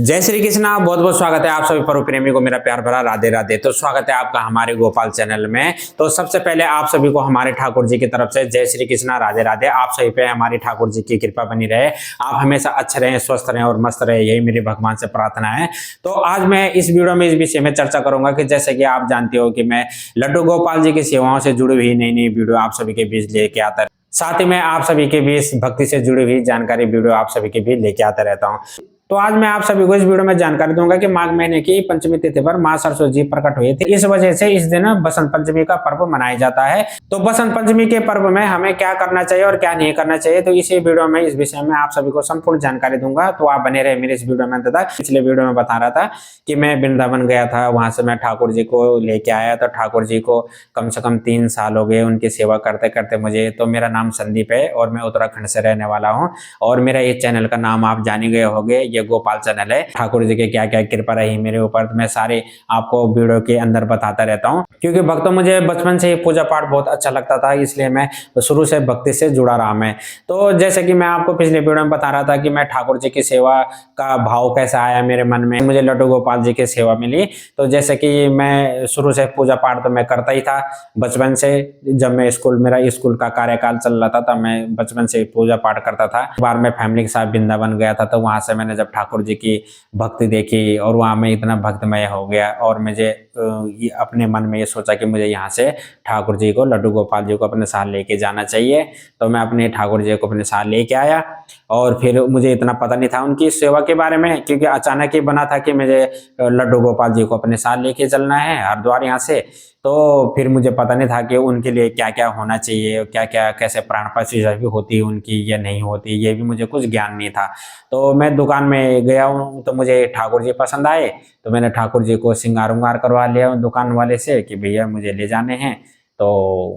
जय श्री कृष्णा। बहुत बहुत स्वागत है आप सभी पर्व प्रेमी को, मेरा प्यार भरा राधे राधे। तो स्वागत है आपका हमारे गोपाल चैनल में। तो सबसे पहले आप सभी को हमारे ठाकुर जी की तरफ से जय श्री कृष्णा, राधे राधे। आप सभी पे हमारी ठाकुर जी की कृपा बनी रहे, आप हमेशा अच्छे रहें, स्वस्थ रहें और मस्त रहे, यही मेरी भगवान से प्रार्थना है। तो आज मैं इस वीडियो में इस विषय में चर्चा करूंगा कि जैसे कि आप जानते हो कि मैं लड्डू गोपाल जी की सेवाओं से जुड़ी हुई नई नई वीडियो आप सभी के बीच लेके आता, साथ ही मैं आप सभी के बीच भक्ति से जुड़ी हुई जानकारी वीडियो आप सभी के बीच लेके आता रहता हूँ। तो आज मैं आप सभी को इस वीडियो में जानकारी दूंगा कि माघ महीने की पंचमी तिथि पर मां सरस्वती जी प्रकट हुए थे। इस वजह से इस दिन बसंत पंचमी का पर्व मनाया जाता है। तो बसंत पंचमी के पर्व में हमें क्या करना चाहिए और क्या नहीं करना चाहिए, तो इसी वीडियो में इस विषय में आप सभी को संपूर्ण जानकारी दूंगा। तो आप बने रहे मेरे इस वीडियो में। तथा पिछले वीडियो में बता रहा था कि मैं वृंदावन गया था, वहां से मैं ठाकुर जी को लेके आया। तो ठाकुर जी को कम से कम 3 साल हो गए उनकी सेवा करते करते मुझे। तो मेरा नाम संदीप है और मैं उत्तराखंड से रहने वाला हूँ। और मेरा इस चैनल का नाम आप जान ही गए होंगे, ये गोपाल चैनल है। ठाकुर जी के क्या क्या कृपा रही मेरे ऊपर, तो मैं सारे आपको वीडियो के अंदर बताता रहता हूँ। क्योंकि भक्तों मुझे बचपन से ही पूजा पाठ बहुत अच्छा लगता था, इसलिए मैं शुरू से भक्ति से जुड़ा रहा मैं। तो जैसे कि मैं आपको पिछले वीडियो में बता रहा था कि मैं ठाकुर जी की सेवा का भाव कैसा आया मेरे मन में, मुझे लड्डू गोपाल जी की सेवा मिली। तो जैसे कि मैं शुरू से पूजा पाठ तो मैं करता ही था बचपन से। जब मैं मेरा स्कूल का कार्यकाल चल रहा था तब मैं बचपन से पूजा पाठ करता था। एक बार मैं फैमिली के साथ वृंदावन गया था, तो वहां से मैंने जब ठाकुर जी की भक्ति देखी और वहां मैं इतना भक्तमय हो गया और मुझे अपने मन में ये सोचा कि मुझे यहाँ से ठाकुर जी को, लड्डू गोपाल जी को अपने साथ लेके जाना चाहिए। तो मैं अपने ठाकुर जी को अपने साथ लेके आया। और फिर मुझे इतना पता नहीं था उनकी सेवा के बारे में, क्योंकि अचानक ही बना था कि मुझे लड्डू गोपाल जी को अपने साथ लेके चलना है हरिद्वार यहाँ से। तो फिर मुझे पता नहीं था कि उनके लिए क्या क्या होना चाहिए, क्या क्या कैसे प्राण प्रतिष्ठा भी होती है उनकी या नहीं होती, ये भी मुझे कुछ ज्ञान नहीं था। तो मैं दुकान में गया हूँ, तो मुझे ठाकुर जी पसंद आए। तो मैंने ठाकुर जी को श्रृंगार उंगार करवा लिया दुकान वाले से कि भैया मुझे ले जाने हैं। तो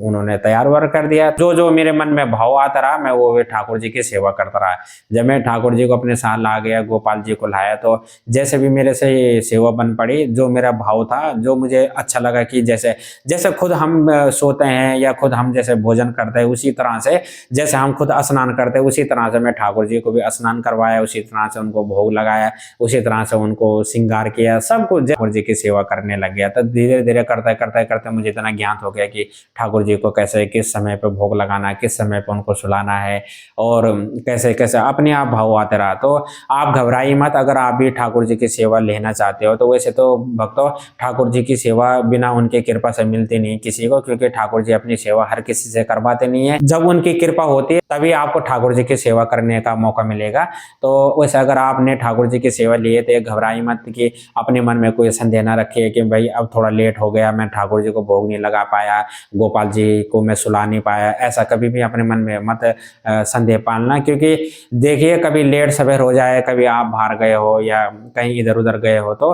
उन्होंने तैयार वार कर दिया। जो जो मेरे मन में भाव आता रहा मैं वो ठाकुर जी की सेवा करता रहा। जब मैं ठाकुर जी को अपने साथ ला गया, गोपाल जी को लाया, तो जैसे भी मेरे से ये सेवा बन पड़ी, जो मेरा भाव था, जो मुझे अच्छा लगा कि जैसे जैसे खुद हम सोते हैं या खुद हम जैसे भोजन करते हैं उसी तरह से, जैसे हम खुद स्नान करते हैं उसी तरह से मैं ठाकुर जी को भी स्नान करवाया, उसी तरह से उनको भोग लगाया, उसी तरह से उनको श्रृंगार किया, सब कुछ ठाकुर जी की सेवा करने लग गया। तो धीरे धीरे करते करते करते मुझे इतना ज्ञात हो गया कि ठाकुर जी को कैसे किस समय पे भोग लगाना है, किस समय पे उनको सुलाना है और कैसे कैसे अपने आप भाव आते रहा। तो आप घबराइए मत, अगर आप भी ठाकुर जी की सेवा लेना चाहते हो। तो वैसे तो भक्तों ठाकुर जी की सेवा बिना उनकी कृपा से मिलती नहीं किसी को, क्योंकि ठाकुर जी अपनी सेवा हर किसी से करवाते नहीं है। जब उनकी कृपा होती है तभी आपको ठाकुर जी की सेवा करने का मौका मिलेगा। तो वैसे अगर आपने ठाकुर जी की सेवा ली है तो घबराइए मत कि अपने मन में कोई संदेह न रखिए कि भाई अब थोड़ा लेट हो गया, मैं ठाकुर जी को भोग नहीं लगा पाया, गोपाल जी को मैं सुला नहीं पाया। ऐसा कभी भी अपने मन में मत संदेह पालना, क्योंकि देखिए कभी लेट सवेर हो जाए, कभी आप बाहर गए हो या कहीं इधर उधर गए हो, तो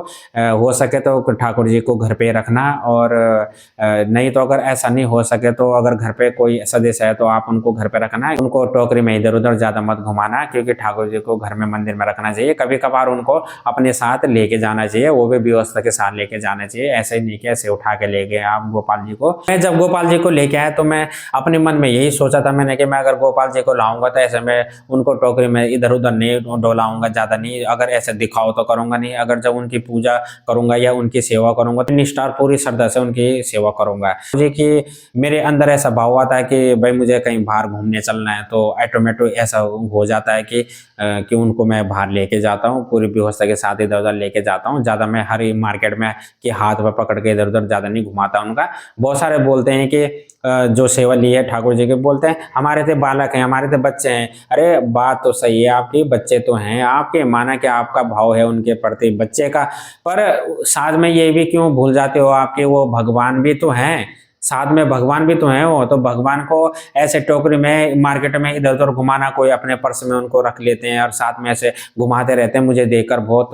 हो सके तो ठाकुर जी को घर पे रखना। और नहीं तो अगर ऐसा नहीं हो सके तो अगर घर पे कोई सदस्य है तो आप उनको घर पे रखना है, उनको टोकरी में इधर उधर ज्यादा मत घुमाना, क्योंकि ठाकुर जी को घर में मंदिर में रखना चाहिए। कभी कभार उनको अपने साथ लेके जाना चाहिए, वो भी व्यवस्था के साथ लेके जाना चाहिए। ऐसे ही नहीं कि ऐसे उठा के ले गए आप गोपाल जी को। मैं जब गोपाल जी को लेके आया तो मैं अपने मन में यही सोचा था मैंने कि मैं अगर गोपाल जी को लाऊंगा तो ऐसे मैं उनको टोकरी में इधर उधर नहीं डोलाऊंगा, ज्यादा नहीं, अगर ऐसे दिखाओ तो करूंगा नहीं। अगर जब उनकी पूजा करूंगा या उनकी सेवा करूंगा तो निष्ठा पूरी श्रद्धा से उनकी सेवा करूंगा। मुझे कि मेरे अंदर ऐसा भाव आता है कि भाई मुझे कहीं बाहर घूमने चलना है, तो ऑटोमेटिक ऐसा हो जाता है कि उनको मैं बाहर लेके जाता हूँ, पूरी व्यवस्था के साथ इधर उधर लेके जाता हूँ। ज्यादा मैं हर मार्केट में कि हाथ पर पकड़ के इधर उधर ज्यादा नहीं घुमाता उनका। बहुत सारे बोलते हैं कि जो सेवा ली है ठाकुर जी के, बोलते हैं हमारे तो बालक हैं, हमारे तो बच्चे हैं। अरे बात तो सही है आपकी, बच्चे तो हैं आपके, माना कि आपका भाव है उनके प्रति बच्चे का, पर साथ में ये भी क्यों भूल जाते हो आपके वो भगवान भी तो हैं, साथ में भगवान भी तो हैं। वो तो भगवान को ऐसे टोकरी में मार्केट में इधर उधर घुमाना, कोई अपने पर्स में उनको रख लेते हैं और साथ में ऐसे घुमाते रहते हैं। मुझे देखकर बहुत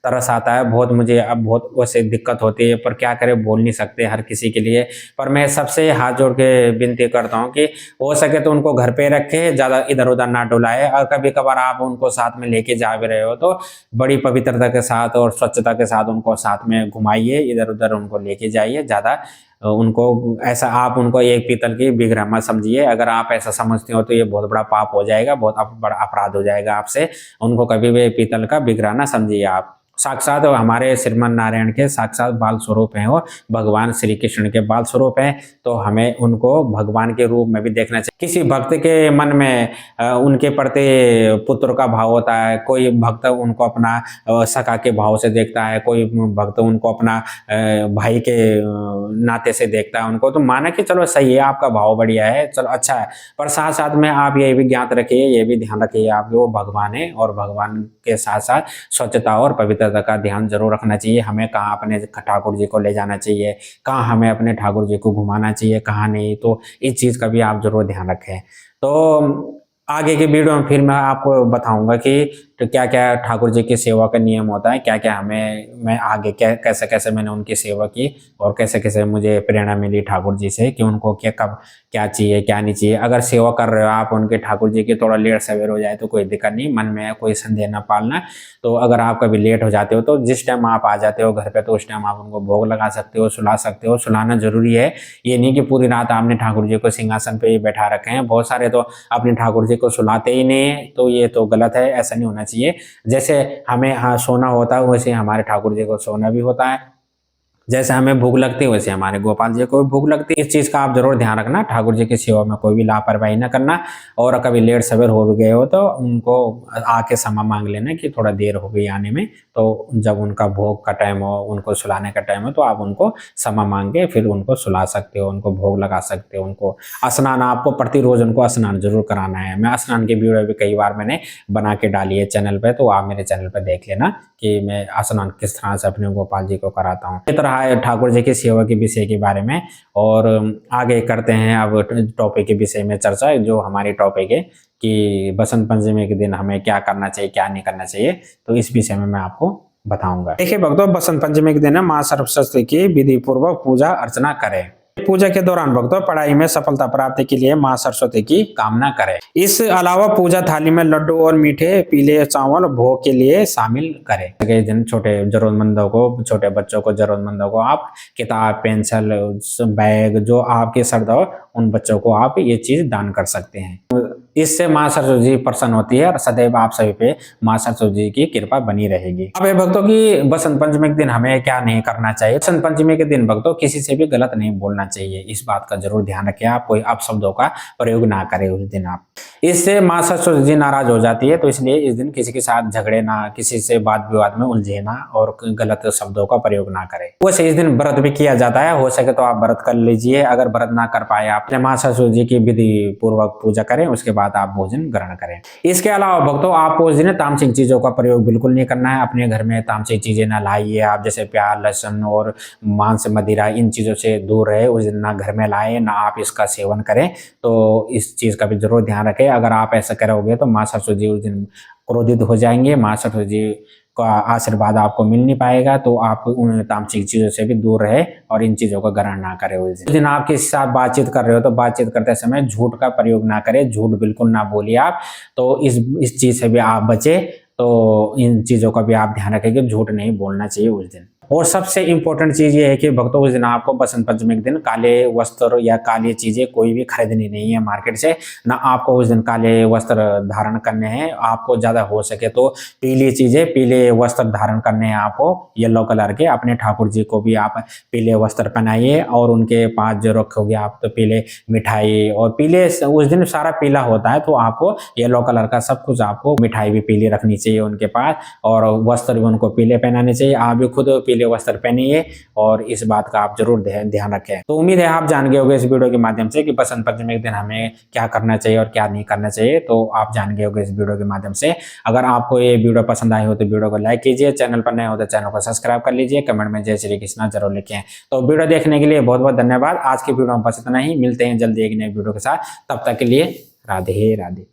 तरस आता है, बहुत मुझे अब बहुत वैसे दिक्कत होती है, पर क्या करें, बोल नहीं सकते हर किसी के लिए। पर मैं सबसे हाथ जोड़ के विनती करता हूँ कि हो सके तो उनको घर पे रखे, ज़्यादा इधर उधर ना डुलाए। और कभी कभार आप उनको साथ में लेके जा भी रहे हो तो बड़ी पवित्रता के साथ और स्वच्छता के साथ उनको साथ में घुमाइए, इधर उधर उनको लेके जाइए, ज़्यादा उनको ऐसा आप उनको एक पीतल की विग्रह मत समझिए। अगर आप ऐसा समझते हो तो ये बहुत बड़ा पाप हो जाएगा, बहुत बड़ा अपराध हो जाएगा आपसे। उनको कभी भी पीतल का विग्रह ना समझिए आप। साक्षात हमारे श्रीमन नारायण के साक्षात बाल स्वरूप हैं, वो भगवान श्री कृष्ण के बाल स्वरूप हैं। तो हमें उनको भगवान के रूप में भी देखना चाहिए। किसी भक्त के मन में उनके प्रति पुत्र का भाव होता है, कोई भक्त उनको अपना सखा के भाव से देखता है, कोई भक्त उनको अपना भाई के नाते से देखता है उनको। तो माना कि चलो सही है, आपका भाव बढ़िया है, चलो अच्छा है, पर साथ साथ में आप ये भी ज्ञात रखिए, ये भी ध्यान रखिए आप वो भगवान है, और भगवान के साथ साथ स्वच्छता और पवित्रता का ध्यान जरूर रखना चाहिए। हमें कहाँ अपने ठाकुर जी को ले जाना चाहिए, कहाँ हमें अपने ठाकुर जी को घुमाना चाहिए, कहाँ नहीं, तो इस चीज़ का भी आप जरूर ध्यान रखें। तो आगे की वीडियो में फिर मैं आपको बताऊंगा कि तो क्या क्या ठाकुर जी की सेवा का नियम होता है, क्या क्या मैं आगे कैसे कैसे मैंने उनकी सेवा की, और कैसे कैसे मुझे प्रेरणा मिली ठाकुर जी से कि उनको क्या कब क्या चाहिए क्या नहीं चाहिए। अगर सेवा कर रहे हो आप उनके ठाकुर जी की, थोड़ा लेट सवेर हो जाए तो कोई दिक्कत नहीं, मन में कोई संदेह ना पालना। तो अगर आप कभी लेट हो जाते हो तो जिस टाइम आप आ जाते हो घर पे, तो उस टाइम आप उनको भोग लगा सकते हो, सुला सकते हो। सुलाना जरूरी है, ये नहीं कि पूरी रात आपने ठाकुर जी को सिंहासन पे ही बैठा रखे हैं। बहुत सारे तो अपने ठाकुर जी को सुलाते ही नहीं है, तो ये तो गलत है, ऐसा नहीं होना चाहिए। जैसे हमें सोना होता है, वैसे हमारे ठाकुर जी को सोना भी होता है। जैसे हमें भूख लगती है वैसे हमारे गोपाल जी को भी भूख लगती है। इस चीज़ का आप जरूर ध्यान रखना, ठाकुर जी की सेवा में कोई भी लापरवाही ना करना। और कभी लेट सवेर हो भी गए हो तो उनको आके क्षमा मांग लेना कि थोड़ा देर हो गई आने में। तो जब उनका भोग का टाइम हो, उनको सुलाने का टाइम हो, तो आप उनको क्षमा मांग के फिर उनको सुला सकते हो, उनको भोग लगा सकते हो। उनको स्नान, आपको प्रतिरोज उनको स्नान जरूर कराना है। मैं स्नान की वीडियो भी कई बार मैंने बना के डाली है चैनल पे, तो आप मेरे चैनल पे देख लेना कि मैं स्नान किस तरह से अपने गोपाल जी को कराता हूँ। इस तरह ठाकुर जी की सेवा के विषय के बारे में। और आगे करते हैं अब टॉपिक के विषय में चर्चा, जो हमारी टॉपिक है कि बसंत पंचमी के दिन हमें क्या करना चाहिए क्या नहीं करना चाहिए। तो इस विषय में मैं आपको बताऊंगा। देखिए भक्तों, बसंत पंचमी के दिन माँ सरस्वती की विधि पूर्वक पूजा अर्चना करें। पूजा के दौरान भक्तों पढ़ाई में सफलता प्राप्ति के लिए माँ सरस्वती की कामना करें। इस अलावा पूजा थाली में लड्डू और मीठे पीले चावल भोग के लिए शामिल करें। इस दिन छोटे जरूरतमंदों को, छोटे बच्चों को, जरूरतमंदों को आप किताब, पेंसिल, बैग, जो आपके श्रद्धा हो उन बच्चों को आप ये चीज दान कर सकते हैं। इससे माँ सरस्वती जी प्रसन्न होती है और सदैव आप सभी पे माँ सरस्वती जी की कृपा बनी रहेगी। अब ये भक्तों की बसंत पंचमी के दिन हमें क्या नहीं करना चाहिए। बसंत पंचमी के दिन भक्तों किसी से भी गलत नहीं बोलना चाहिए, इस बात का जरूर ध्यान रखें। आप कोई अपशब्दों का प्रयोग ना करें उस दिन आप, इससे माँ सरस्वती जी नाराज हो जाती है। तो इसलिए इस दिन किसी के साथ झगड़े ना, किसी से वाद विवाद में उलझे ना, और गलत शब्दों का प्रयोग ना करें। वैसे इस दिन व्रत भी किया जाता है, हो सके तो आप व्रत कर लीजिए। अगर व्रत ना कर पाए आप, माँ सरस्वती जी की विधि पूर्वक पूजा करें, उसके बाद आप भोजन ग्रहण करें। इसके अलावा भक्तों आपको उस दिन तामसिक चीजों का प्रयोग बिल्कुल नहीं करना है। अपने घर में तामसिक चीजें ना लाइए आप, जैसे प्याज, लहसुन और मांस, मदिरा, इन चीजों से दूर रहे। उस दिन ना घर में लाए, ना आप इसका सेवन करें। तो इस चीज का भी जरूर ध्यान रखें। अगर आप ऐसा करोगे तो माँ सरस्वती जी उस दिन क्रोधित हो जाएंगे, माँ सरस्वती जी का आशीर्वाद आपको मिल नहीं पाएगा। तो आप उन तामसिक चीजों से भी दूर रहे और इन चीजों का ग्रहण ना करें। उस दिन आप किसी से बातचीत कर रहे हो तो बातचीत करते समय झूठ का प्रयोग ना करें, झूठ बिल्कुल ना बोलिए आप। तो इस चीज से भी आप बचे। तो इन चीजों का भी आप ध्यान रखें कि झूठ नहीं बोलना चाहिए उस दिन। और सबसे इंपॉर्टेंट चीज ये है कि भक्तों उस दिन आपको बसंत पंचमी के दिन काले वस्त्र या काली चीजें कोई भी खरीदनी नहीं है मार्केट से। ना आपको उस दिन काले वस्त्र धारण करने हैं। आपको ज्यादा हो सके तो पीली चीजें, पीले वस्त्र धारण करने हैं आपको, येलो कलर के। अपने ठाकुर जी को भी आप पीले वस्त्र पहनाइए, और उनके पास जो रखोगे आप तो पीले मिठाई, और पीले उस दिन सारा पीला होता है, तो आपको येलो कलर का सब कुछ, आपको मिठाई भी पीली रखनी चाहिए उनके पास, और वस्त्र भी उनको पीले पहनाने चाहिए। आप भी खुद पीले वस्त्र पहनिए, और इस बात का आप जरूर ध्यान रखें। तो उम्मीद है आप जान गए होंगे इस वीडियो के माध्यम से कि बसंत पंचमी के दिन हमें क्या करना चाहिए और क्या नहीं करना चाहिए। तो आप जान गए होंगे इस वीडियो के माध्यम से। अगर आपको ये वीडियो पसंद आई हो तो वीडियो को लाइक कीजिए, चैनल पर नए हो तो चैनल को सब्सक्राइब कर लीजिए, कमेंट में जय श्री कृष्णा जरूर लिखें। तो वीडियो देखने के लिए बहुत बहुत धन्यवाद। आज की वीडियो में बस इतना ही, मिलते हैं जल्दी एक नए वीडियो के साथ। तब तक के लिए राधे राधे।